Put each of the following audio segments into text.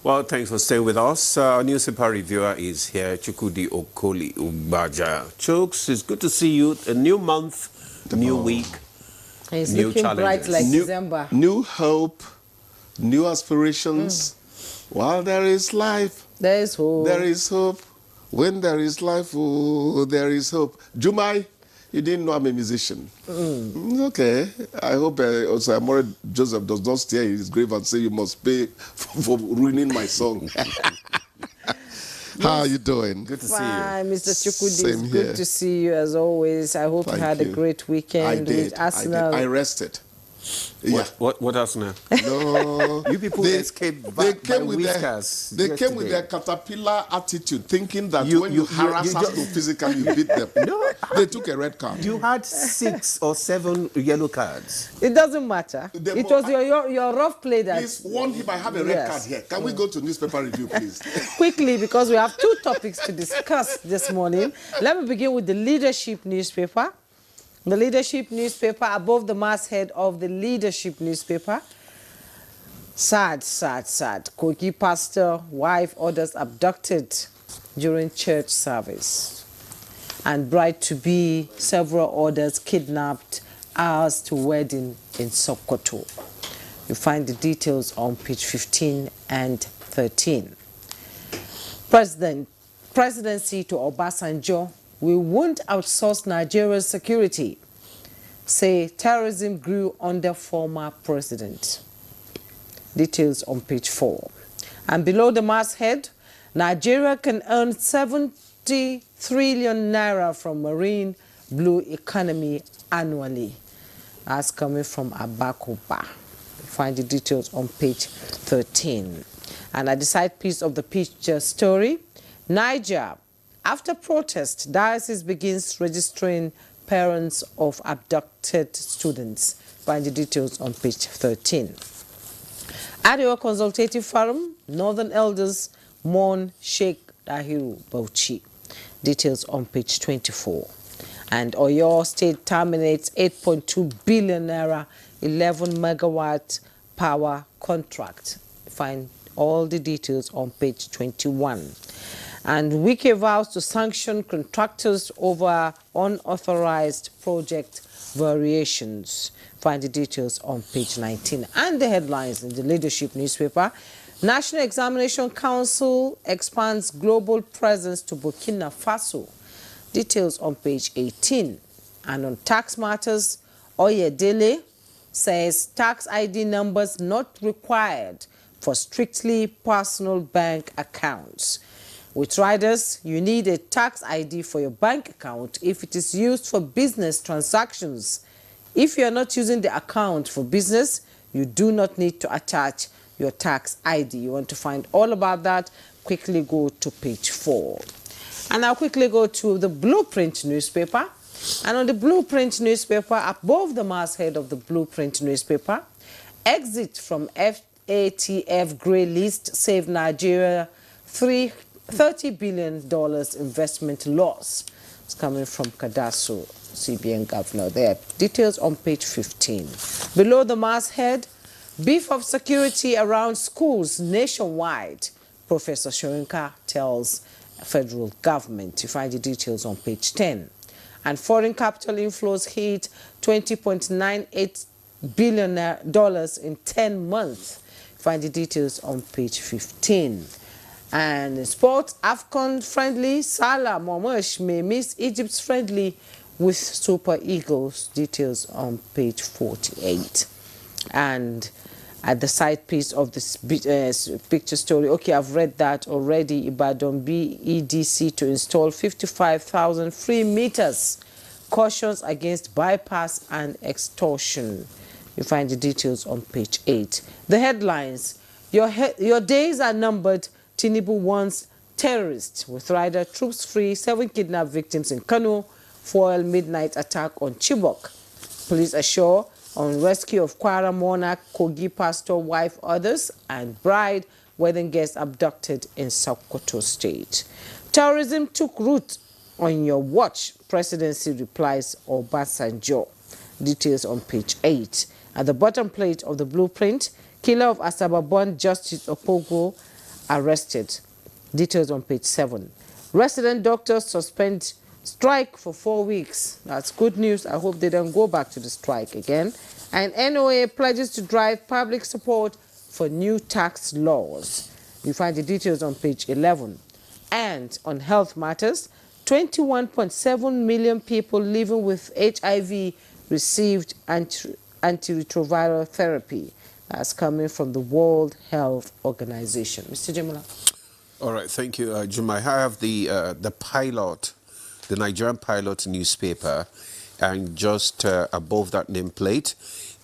Well, thanks for staying with us. Our newspaper reviewer is here, Chukudi Okoli Ubaja. Chooks, it's good to see you. A new month, new week, it's new looking challenges. bright like December. New hope, new aspirations. While there is life, there is hope. There is hope. When there is life, oh, there is hope. Jumai, you didn't know I'm a musician. Okay. I hope also Amore Joseph does not stay in his grave and say you must pay for ruining my song. How are you doing? Good to see you. Fine, Mr. Chukudi. Same It's here. good to see you as always. I hope you had a great weekend I did. with Arsenal. I rested. Yeah. What else now? No. You people escaped by whiskers. They came with their caterpillar attitude, thinking that when you harass us to physically you beat them. No. They took a red card. You had 6 or 7 yellow cards. It doesn't matter. It was your rough play that... Please warn him I have a red card here. Can we go to newspaper review, please? Quickly, because we have 2 topics to discuss this morning. Let me begin with the leadership newspaper. The leadership newspaper, above the masthead of the leadership newspaper. Sad, sad, sad. Kogi pastor, wife, others abducted during church service. And bride-to-be, several others kidnapped hours to wedding in Sokoto. You find the details on page 15 and 13. Presidency to Obasanjo. We won't outsource Nigeria's security, say terrorism grew under former president. Details on page 4. And below the masthead, Nigeria can earn 70 trillion naira from marine blue economy annually. That's coming from Abakoba. Find the details on page 13. And at the side piece of the picture story, Niger. After protest, diocese begins registering parents of abducted students. Find the details on page 13. Arewa Consultative Forum, Northern Elders mourn Sheikh Dahiru Bauchi. Details on page 24. And Oyo State terminates 8.2 billion naira 11 megawatt power contract. Find all the details on page 21. And Wike vows to sanction contractors over unauthorized project variations. Find the details on page 19. And the headlines in the leadership newspaper. National Examination Council expands global presence to Burkina Faso. Details on page 18. And on tax matters, Oyedele says tax ID numbers not required for strictly personal bank accounts. With riders, you need a tax ID for your bank account if it is used for business transactions. If you are not using the account for business, you do not need to attach your tax ID. You want to find all about that, quickly go to page 4. And I'll quickly go to the Blueprint newspaper. And on the Blueprint newspaper, above the masthead of the Blueprint newspaper, exit from FATF grey list save Nigeria $30 billion investment loss. It's coming from Kadasu, CBN governor there. Details on page 15. Below the masthead, beef of security around schools nationwide. Professor Shorinka tells federal government. You find the details on page 10. And foreign capital inflows hit $20.98 billion in 10 months. Find the details on page 15. And sports, AFCON friendly, Salah Momosh may miss Egypt's friendly with Super Eagles. Details on page 48. And at the side piece of this picture story, okay, I've read that already. Ibadan BEDC to install 55,000 free meters. Cautions against bypass and extortion. You find the details on page 8. The headlines, your days are numbered. Tinubu warns terrorists with rider troops free, 7 kidnapped victims in Kano, foil midnight attack on Chibok. Police assure on rescue of Kwara monarch, Kogi pastor, wife, others, and bride, wedding guest abducted in Sokoto State. Terrorism took root on your watch, presidency replies Obasanjo. Details on page 8. At the bottom plate of the Blueprint, killer of Asaba born Justice Opogo arrested. Details on page 7. Resident doctors suspend strike for 4 weeks. That's good news. I hope they don't go back to the strike again. And NOA pledges to drive public support for new tax laws. You find the details on page 11. And on health matters, 21.7 million people living with HIV received antiretroviral therapy. That's coming from the World Health Organization. Mr. Jamila. All right, thank you, Juma. I have the pilot, the Nigerian pilot newspaper, and just above that nameplate,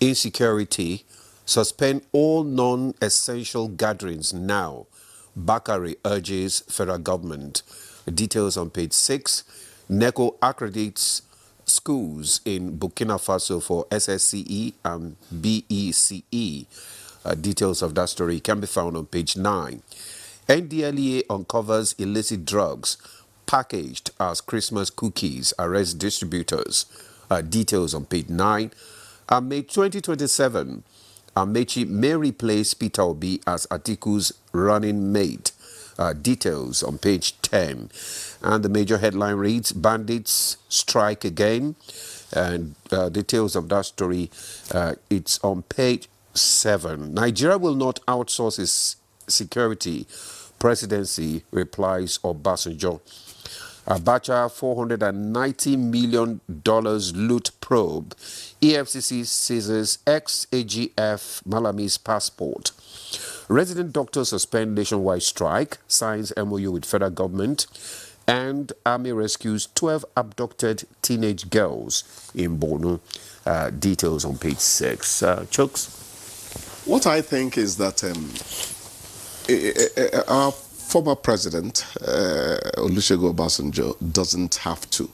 insecurity, suspend all non-essential gatherings now. Bakari urges federal government. Details on page 6. NECO accredits schools in Burkina Faso for SSCE and BECE. Details of that story can be found on page 9. NDLEA uncovers illicit drugs packaged as Christmas cookies, arrests distributors. Details on page 9. May 2027, Amechi may replace Peter Obi as Atiku's running mate. Details on page 10. And the major headline reads, bandits strike again. And details of that story, it's on page 7. Nigeria will not outsource its security. Presidency replies Obasanjo. Abuja $490 million loot probe. EFCC seizes ex-AGF Malami's passport. Resident doctors suspend nationwide strike, signs MOU with federal government, and Army rescues 12 abducted teenage girls in Borno. Details on page 6. Chooks? What I think is that our former president, Olusegun Obasanjo, doesn't have to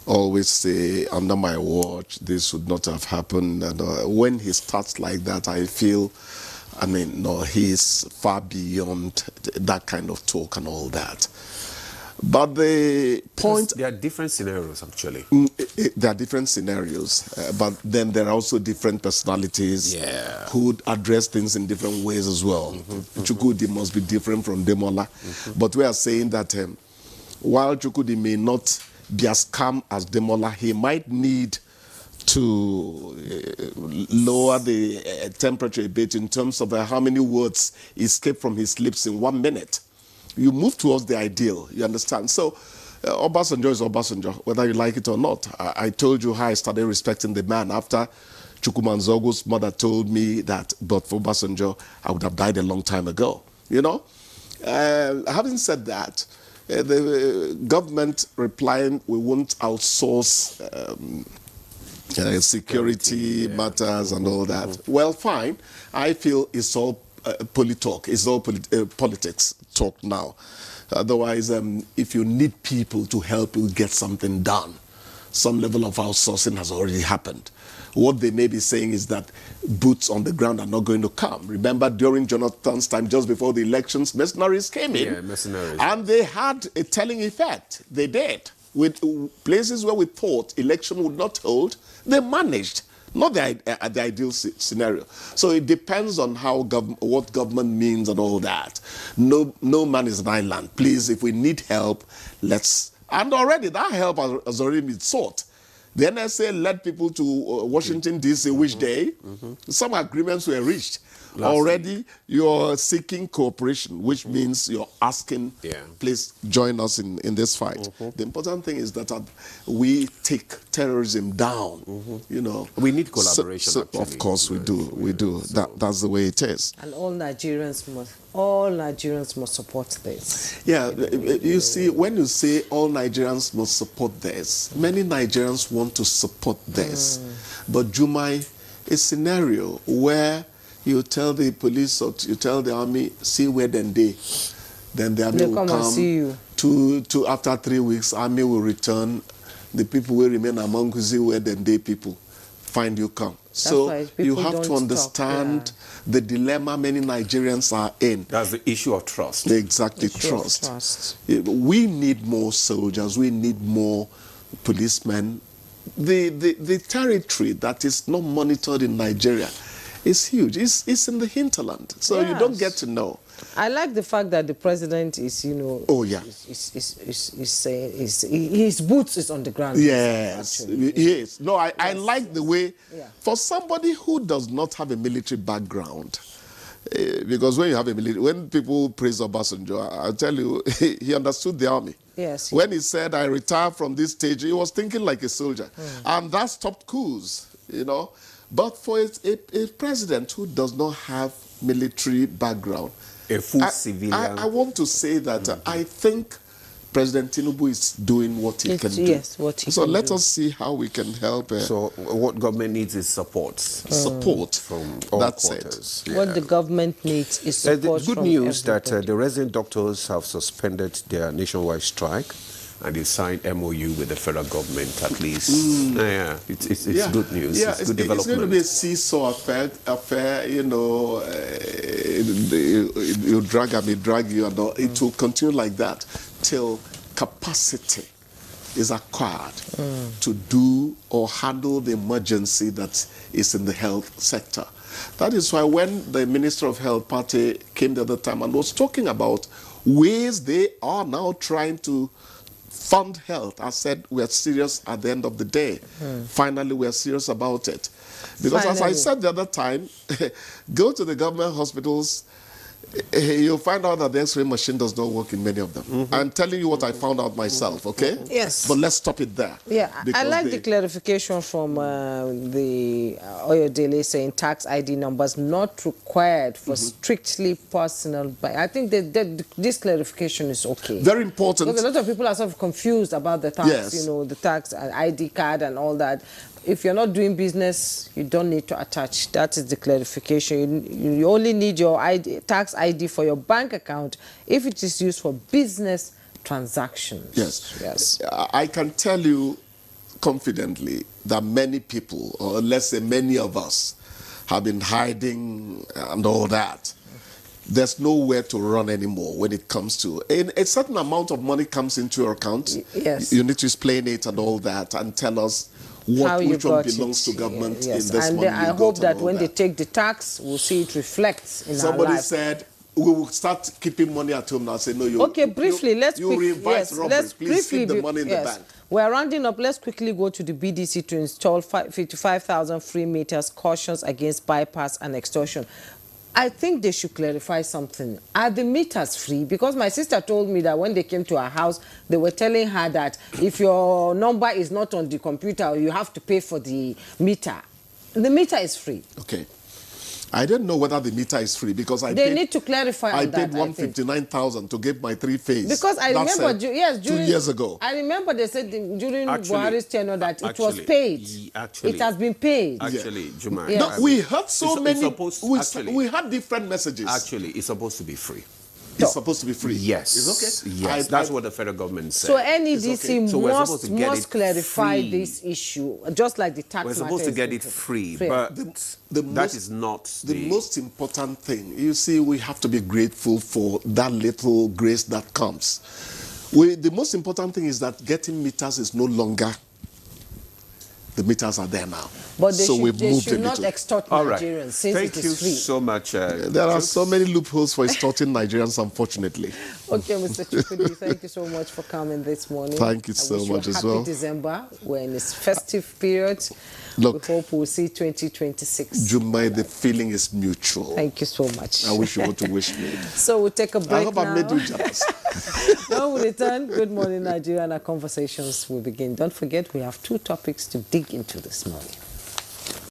always say, under my watch, this would not have happened. And when he starts like that, I feel, no, he's far beyond that kind of talk and all that. But the point... There are different scenarios, actually. There are different scenarios, but then there are also different personalities who address things in different ways as well. Chukwudi must be different from Demola. But we are saying that while Chukwudi may not be as calm as Demola, he might need to lower the temperature a bit in terms of how many words escape from his lips in 1 minute. You move towards the ideal, you understand? So Obasanjo is Obasanjo, whether you like it or not. I told you how I started respecting the man after Chukwumanzogo's mother told me that, but for Obasanjo, I would have died a long time ago, you know? Having said that, the government replying, we won't outsource security matters and all that. Well, fine. I feel it's all politalk. It's all politics talk now. Otherwise, if you need people to help you get something done, some level of outsourcing has already happened. What they may be saying is that boots on the ground are not going to come. Remember, during Jonathan's time, just before the elections, mercenaries came in. Yeah, mercenaries. And they had a telling effect. They did. With places where we thought election would not hold, they managed. Not the ideal scenario. So it depends on how what government means and all that. No man is an island. Please, if we need help, let's... And already that help has already been sought. The NSA led people to Washington, D.C. which day? Some agreements were reached. Already, you're seeking cooperation, which means you're asking, please join us in this fight. The important thing is that we take terrorism down, you know. We need collaboration, actually. Of course we do, we do. That's the way it is. And all Nigerians must support this. Yeah, you see, when you say all Nigerians must support this, many Nigerians want to support this. But Jumai, a scenario where you tell the police or you tell the army, see where then the army will come and see you. After 3 weeks, army will return. The people will remain among you, see where then they people find you come. So you have to understand the dilemma many Nigerians are in. That's the issue of trust. Exactly, trust. We need more soldiers. We need more policemen. The territory that is not monitored in Nigeria is huge. It's in the hinterland, so you don't get to know. I like the fact that the president is, you know, Oh, yeah. is saying his boots is on the ground. Yes, actually. he is. No, I like the way, Yeah. for somebody who does not have a military background, because when you have a military, when people praise Obasanjo, I'll tell you, he understood the army. Yes. When he said, I retire from this stage, he was thinking like a soldier. And that stopped coups, you know. But for a president who does not have military background, A full civilian. I want to say that I think President Tinubu is doing what he can do. Yes, what he so can let do. us see how we can help. So what government needs is support. Support From all That's quarters. it. What the government needs is The support good from news that everybody. the resident doctors have suspended their nationwide strike, and they signed MOU with the federal government at least. Yeah, it's good news. Yeah, it's good it's going to development. be a seesaw affair, you know, you drag, I may drag you, and all. It will continue like that till capacity is acquired to do or handle the emergency that is in the health sector. That is why when the Minister of Health party came the other time and was talking about ways they are now trying to fund health, I said we are serious at the end of the day. Finally, we are serious about it. Because as I Finally. said the other time, go to the government hospitals, you'll find out that the X-ray machine does not work in many of them. I'm telling you what I found out myself, okay? Yes. But let's stop it there. Yeah, I Because like the clarification from the Oyodele saying tax ID numbers not required for strictly personal. But I think that this clarification is okay. Very important. Because a lot of people are sort of confused about the tax, Yes. you know, the tax and ID card and all that. If you're not doing business, you don't need to attach. That is the clarification. You only need your tax ID for your bank account if it is used for business transactions. Yes. Yes. I can tell you confidently that many people, or let's say many of us, have been hiding and all that. There's nowhere to run anymore when it comes to a certain amount of money comes into your account. Yes. You need to explain it and all that and tell us How you which one got belongs it. to government Yes. in this And money I you hope got that and all when they take the tax, we'll see it reflects in our Somebody life. said, we will start keeping money at home now. I say, no, you. Okay, briefly, let's you reinvite robbery. let's Please briefly keep the money in the bank. We're rounding up. Let's quickly go to the BDC to install 55,000 free meters, cautions against bypass and extortion. I think they should clarify something. Are the meters free? Because my sister told me that when they came to her house, they were telling her that if your number is not on the computer, you have to pay for the meter. The meter is free. Okay. I don't know whether the meter is free because They need to clarify I on that, paid I think. 159,000 to get my 3-phase. Because I That's, remember, yes, during 2 years ago. I remember they said during Actually- Buhari's tenure that it was actually, paid. actually- It has been paid. Actually, Juma, Yes. No, we heard so it's many. supposed- actually- we had different messages. Actually, it's supposed to be free. It's supposed to be free. Yes. It's okay. Yes, that's what the federal government said. So NEDC okay. So we're supposed to get must it clarify free. this issue, just like the tax We're matter supposed to is get it free. free, but The that most- is not The most important thing, you see, we have to be grateful for that little grace that comes. The most important thing is that getting meters is no longer. The meters are there now. But they so should, we've they moved should a not little. extort All right. Nigerians since Thank it you is free. so much. There are so many loopholes for extorting Nigerians, unfortunately. Okay, Mr. Chukudi, thank you so much for coming this morning. Thank you I so wish you much a as happy well. December. We're in this festive period. Look, we hope we'll see 2026. Jumai, the feeling is mutual. Thank you so much. I wish you were to wish me. So we'll take a break I hope now. I made you jealous. When we return, Good Morning Nigeria, and our conversations will begin. Don't forget, we have 2 topics to dig into this morning.